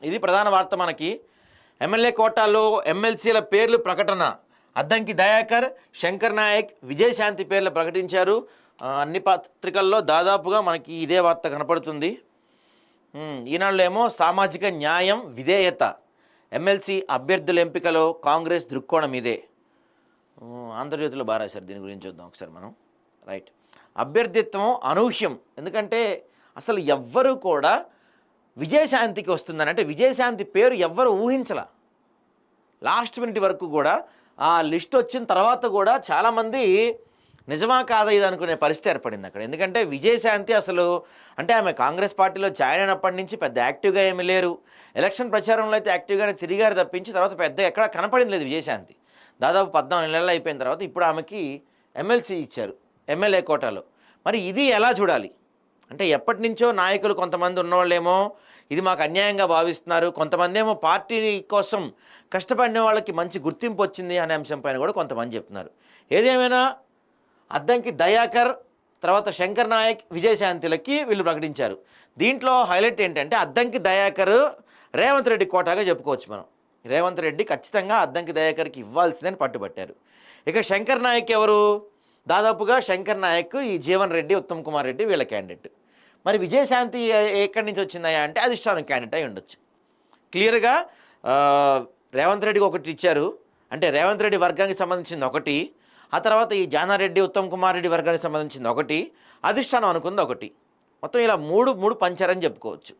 ఇది ప్రధాన వార్త మనకి. ఎమ్మెల్యే కోటాలో ఎమ్మెల్సీల పేర్లు ప్రకటన. అద్దంకి దయాకర్, శంకర్ నాయక్, విజయశాంతి పేర్లు ప్రకటించారు. అన్ని పత్రికల్లో దాదాపుగా మనకి ఇదే వార్త కనపడుతుంది. ఈనాళ్ళు ఏమో సామాజిక న్యాయం విధేయత, ఎమ్మెల్సీ అభ్యర్థుల ఎంపికలో కాంగ్రెస్ దృక్కోణం ఇదే. ఆంధ్రజ్యోతిలో బాగా రాశారు, దీని గురించి చూద్దాం ఒకసారి మనం. రైట్, అభ్యర్థిత్వం అనూహ్యం. ఎందుకంటే అసలు ఎవ్వరూ కూడా విజయశాంతికి వస్తుందని, అంటే విజయశాంతి పేరు ఎవ్వరు ఊహించలా. లాస్ట్ మినిట్ వరకు కూడా ఆ లిస్ట్ వచ్చిన తర్వాత కూడా చాలామంది నిజమా కాదా ఇది అనుకునే పరిస్థితి ఏర్పడింది అక్కడ. ఎందుకంటే విజయశాంతి అసలు అంటే ఆమె కాంగ్రెస్ పార్టీలో జాయిన్ అయినప్పటి నుంచి పెద్ద యాక్టివ్గా ఏమీ లేరు. ఎలక్షన్ ప్రచారంలో అయితే యాక్టివ్గానే తిరిగారు తప్పించి తర్వాత పెద్ద ఎక్కడ కనపడింది లేదు విజయశాంతి. దాదాపు 14 నెలలు అయిపోయిన తర్వాత ఇప్పుడు ఆమెకి ఎమ్మెల్సీ ఇచ్చారు ఎమ్మెల్యే కోటాలో. మరి ఇది ఎలా చూడాలి అంటే, ఎప్పటి నుంచో నాయకులు కొంతమంది ఉన్నవాళ్ళేమో ఇది మాకు అన్యాయంగా భావిస్తున్నారు, కొంతమంది ఏమో పార్టీ కోసం కష్టపడిన వాళ్ళకి మంచి గుర్తింపు వచ్చింది అనే అంశం పైన కూడా కొంతమంది చెప్తున్నారు. ఏదేమైనా అద్దంకి దయాకర్, తర్వాత శంకర్ నాయక్, విజయశాంతిలకి వీళ్ళు ప్రకటించారు. దీంట్లో హైలైట్ ఏంటంటే అద్దంకి దయాకర్ రేవంత్ రెడ్డి కోటాగా చెప్పుకోవచ్చు మనం. రేవంత్ రెడ్డి ఖచ్చితంగా అద్దంకి దయాకర్కి ఇవ్వాల్సిందని పట్టుబట్టారు. ఇక శంకర్ నాయక్ ఎవరు? దాదాపుగా శంకర్ నాయక్ ఈ జీవన్ రెడ్డి, ఉత్తమ్ కుమార్ రెడ్డి వీళ్ళ క్యాండిడేట్. మరి విజయశాంతి ఎక్కడి నుంచి వచ్చిందయా అంటే అధిష్టానం క్యాండిడేట్ అయి ఉండొచ్చు. క్లియర్గా రేవంత్ రెడ్డికి ఒకటి ఇచ్చారు, అంటే రేవంత్ రెడ్డి వర్గానికి సంబంధించింది ఒకటి, ఆ తర్వాత ఈ జానారెడ్డి, ఉత్తమ్ కుమార్ రెడ్డి వర్గానికి సంబంధించింది ఒకటి, అధిష్టానం అనుకుంది ఒకటి. మొత్తం ఇలా మూడు పంచారని చెప్పుకోవచ్చు.